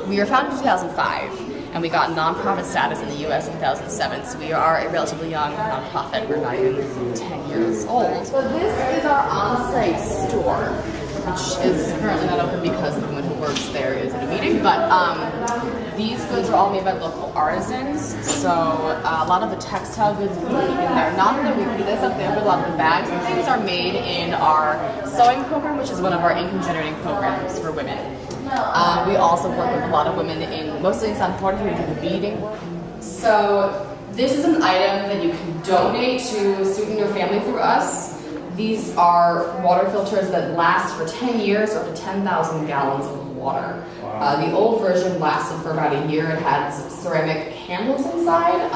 We were founded in 2005, and we got nonprofit status in the U.S. in 2007. So we are a relatively young nonprofit. We're not even 10 years old. So this is our on-site store, which is currently not open because the woman who works there is in a meeting. But these goods are all made by local artisans. So a lot of the textile goods we keep in there. Not that we do this up there, but a lot of the bags and things are made in our sewing program, which is one of our income-generating programs for women. We also work with a lot of women mostly in San Jorge, who do the beading. So this is an item that you can donate to a student or family through us. These are water filters that last for 10 years or up to 10,000 gallons of water. The old version lasted for about a year. It had ceramic handles inside.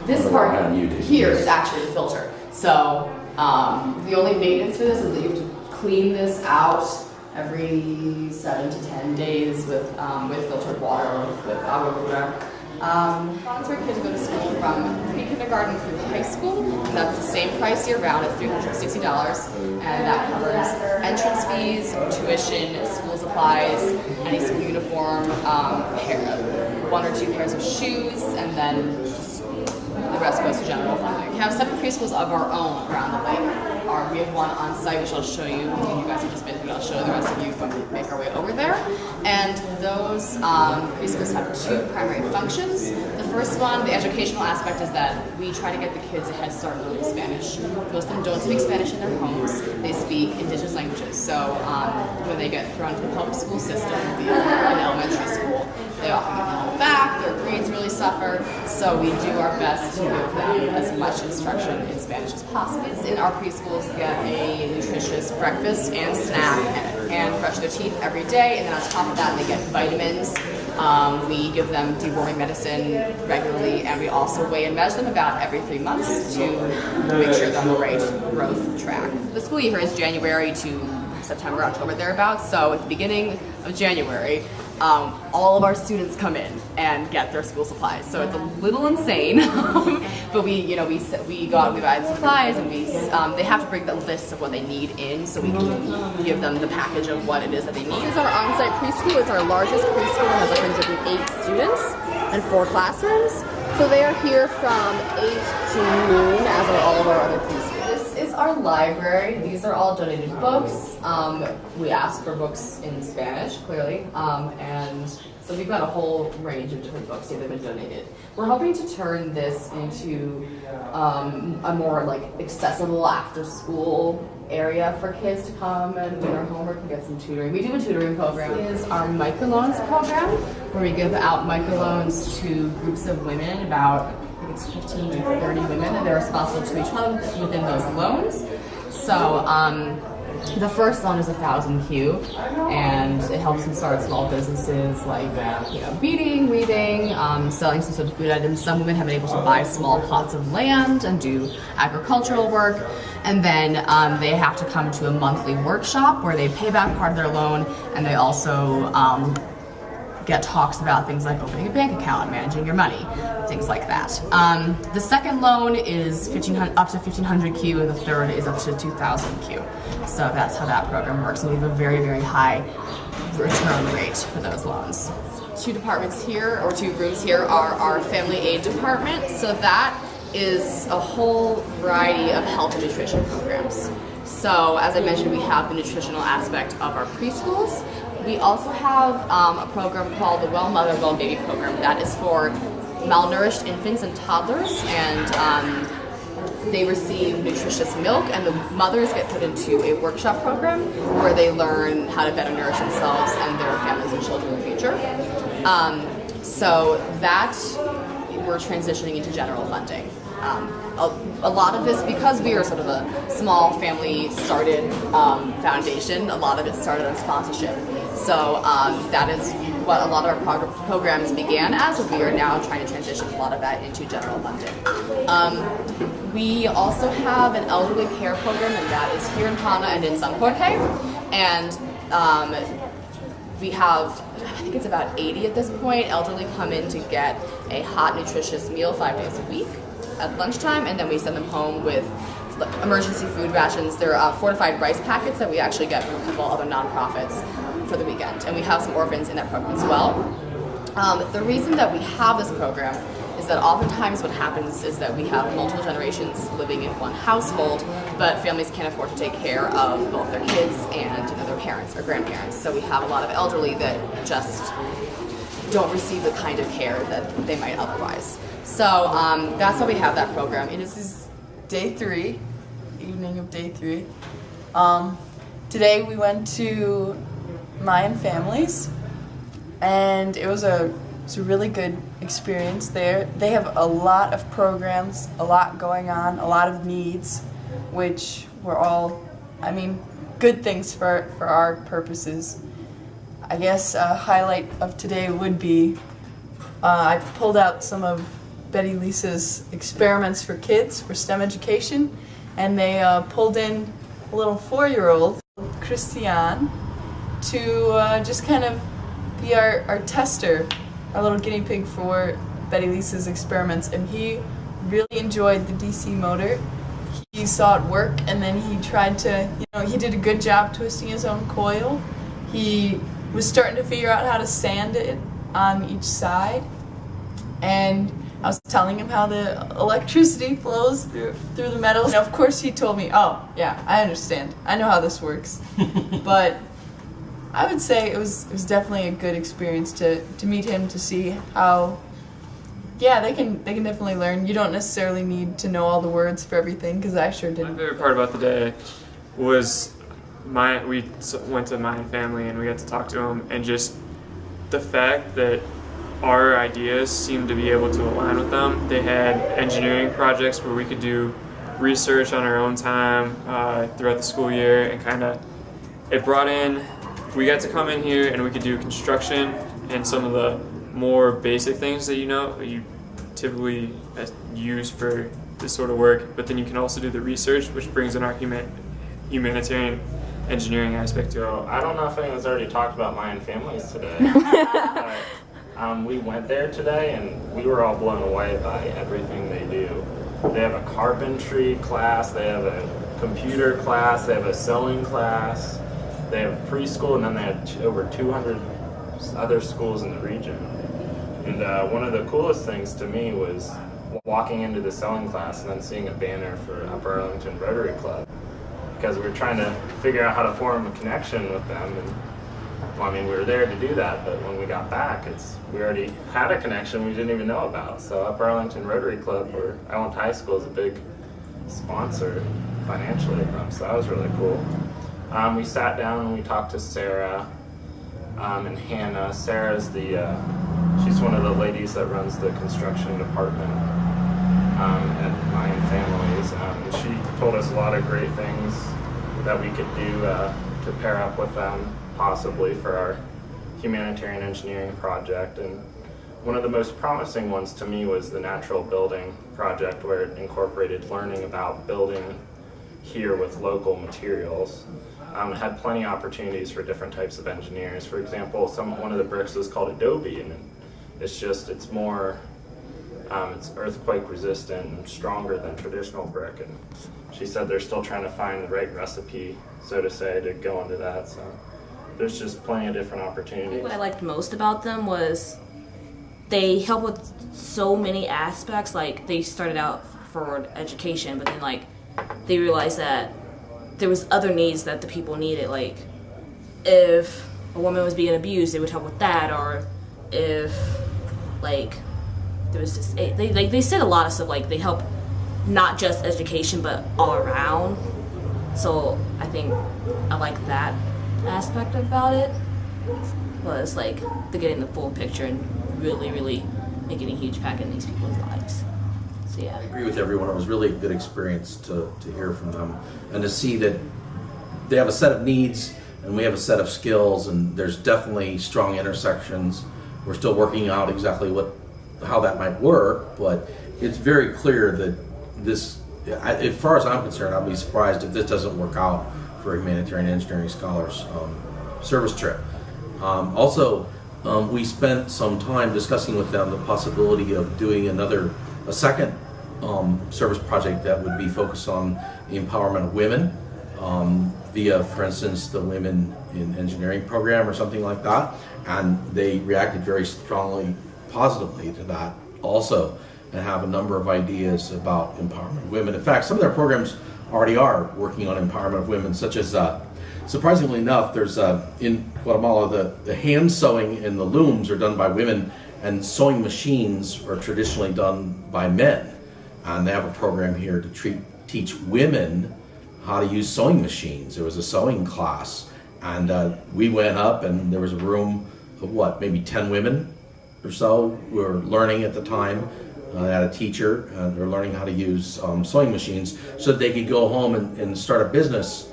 This part here is actually the filter. So the only maintenance for this is that you have to clean this out every 7 to 10 days with filtered water, with agua pura. That's where kids go to school from pre-kindergarten through high school. And that's the same price year round. It's $360, and that covers entrance fees, tuition, school supplies, any school uniform, 1 or 2 pairs of shoes, and then the rest goes to general funding. We have 7 preschools of our own around the lake. We have one on site, which I'll show you. You guys have just been here. I'll show the rest of you when we make our way over there. And those preschools have 2 primary functions. The first one, the educational aspect, is that we try to get the kids a head start learning Spanish. Most of them don't speak Spanish in their homes. They speak indigenous languages. So when they get thrown into the public school system in elementary school, they often get held back. Their grades really suffer. So we do our best to give them as much instruction in Spanish as possible. In our preschools, get a nutritious breakfast and snack and brush their teeth every day, and then on top of that they get vitamins. We give them deworming medicine regularly, and we also weigh and measure them about every 3 months to make sure they're on the right growth track. The school year is January to September, October, thereabouts. So at the beginning of January, all of our students come in and get their school supplies. So it's a little insane, but we go out and we buy supplies, and they have to bring the list of what they need in, so we can give them the package of what it is that they need. This is our on-site preschool. It's our largest preschool. It has 108 students and 4 classrooms. So they are here from 8 to noon, as are all of our other preschools. This is our library. These are all donated books. We ask for books in Spanish, clearly, and so we've got a whole range of different books that have been donated. We're hoping to turn this into a more accessible after-school area for kids to come and do their homework and get some tutoring. We do a tutoring program. This is our microloans program, where we give out microloans to groups of women, about I think it's 15 to 30 women, and they're responsible to each other within those loans. So the first loan is 1,000 Q, and it helps them start small businesses like beading, weaving, selling some sort of food items. Some women have been able to buy small plots of land and do agricultural work, and then they have to come to a monthly workshop where they pay back part of their loan, and they also get talks about things like opening a bank account, managing your money, things like that. The second loan is up to 1,500 Q, and the third is up to 2,000 Q. So that's how that program works, and we have a very, very high return rate for those loans. 2 departments here, or 2 rooms here, are our family aid department. So that is a whole variety of health and nutrition programs. So as I mentioned, we have the nutritional aspect of our preschools. We also have a program called the Well Mother, Well Baby program. That is for malnourished infants and toddlers, and they receive nutritious milk, and the mothers get put into a workshop program where they learn how to better nourish themselves and their families and children in the future. So that we're transitioning into general funding. A lot of this, because we are sort of a small family-started foundation, a lot of it started on sponsorship. So that is what a lot of our programs began as, and we are now trying to transition a lot of that into general funding. We also have an elderly care program, and that is here in Pana and in San Jorge. And we have, I think it's about 80 at this point, elderly come in to get a hot, nutritious meal 5 days a week at lunchtime, and then we send them home with emergency food rations. There are fortified rice packets that we actually get from a couple other nonprofits for the weekend, and we have some orphans in that program as well. The reason that we have this program is that oftentimes what happens is that we have multiple generations living in one household, but families can't afford to take care of both their kids and their parents or grandparents. So we have a lot of elderly that just don't receive the kind of care that they might otherwise. So that's why we have that program. This is day 3, evening of day 3. Today we went to Mayan families, and it was a really good experience there. They have a lot of programs, a lot going on, a lot of needs, which were all, good things for our purposes. I guess a highlight of today would be I pulled out some of Betty Lisa's experiments for kids for STEM education, and they pulled in a little 4-year-old, Christian, to just kind of be our tester, our little guinea pig for Betty Lisa's experiments, and he really enjoyed the DC motor. He saw it work, and then he tried to, he did a good job twisting his own coil. He was starting to figure out how to sand it on each side, and I was telling him how the electricity flows through the metal. And of course he told me, oh yeah, I understand. I know how this works. But I would say it was definitely a good experience to meet him, to see how, they can definitely learn. You don't necessarily need to know all the words for everything, because I sure didn't. My favorite part about the day was we went to my family and we got to talk to them, and just the fact that our ideas seemed to be able to align with them. They had engineering projects where we could do research on our own time throughout the school year, and it brought in, we got to come in here and we could do construction and some of the more basic things that you typically use for this sort of work, but then you can also do the research, which brings in our humanitarian engineering aspect to it. I don't know if anyone's already talked about Mayan families today. We went there today and we were all blown away by everything they do. They have a carpentry class, they have a computer class, they have a sewing class, they have preschool, and then they have over 200 other schools in the region. And one of the coolest things to me was walking into the sewing class and then seeing a banner for Upper Arlington Rotary Club, because we were trying to figure out how to form a connection with them. And we were there to do that, but when we got back, we already had a connection we didn't even know about. So Upper Arlington Rotary Club, where I went to high school, is a big sponsor financially of them, so that was really cool. We sat down and we talked to Sarah and Hannah. Sarah's she's one of the ladies that runs the construction department at Mayan Families, and she told us a lot of great things that we could do to pair up with them, possibly for our humanitarian engineering project. And one of the most promising ones to me was the natural building project, where it incorporated learning about building here with local materials. It had plenty of opportunities for different types of engineers. For example, one of the bricks was called Adobe, and it's more it's earthquake resistant and stronger than traditional brick. And she said they're still trying to find the right recipe, so to say, to go into that. So there's just plenty of different opportunities. What I liked most about them was they help with so many aspects. Like, they started out for education, but then they realized that there was other needs that the people needed. Like, if a woman was being abused, they would help with that, or if there was just they said a lot of stuff. They help not just education but all around. So I think I like that aspect about it, was the getting the full picture and really making a huge impact in these people's lives. So yeah, I agree with everyone. It was really a good experience to hear from them and to see that they have a set of needs and we have a set of skills, and there's definitely strong intersections. We're still working out exactly how that might work, but it's very clear that this, as far as I'm concerned, I'll be surprised if this doesn't work out for a humanitarian engineering scholars service trip. Also, we spent some time discussing with them the possibility of doing a second service project that would be focused on the empowerment of women via, for instance, the Women in Engineering program or something like that, and they reacted very strongly, positively to that also, and have a number of ideas about empowerment of women. In fact, some of their programs already are working on empowerment of women, such as, surprisingly enough, there's in Guatemala, the hand sewing and the looms are done by women, and sewing machines are traditionally done by men. And they have a program here to teach women how to use sewing machines. There was a sewing class, and we went up, and there was a room of maybe 10 women or so who were learning at the time. They had a teacher, and they're learning how to use sewing machines so that they could go home and start a business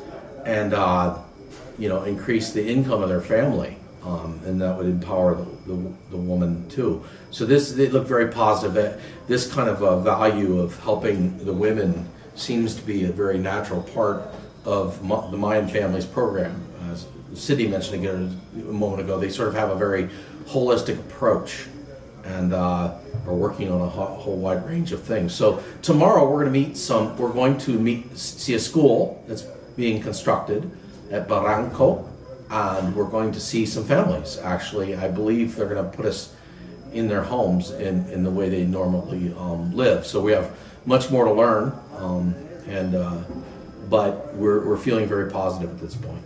and increase the income of their family, and that would empower the woman too. So they look very positive. This kind of value of helping the women seems to be a very natural part of the Mayan Families program. As Cindy mentioned again a moment ago, they sort of have a very holistic approach, and are working on a whole wide range of things. So tomorrow we're going to see a school that's being constructed at Barranco, and we're going to see some families. Actually, I believe they're going to put us in their homes in the way they normally live. So we have much more to learn, but we're feeling very positive at this point.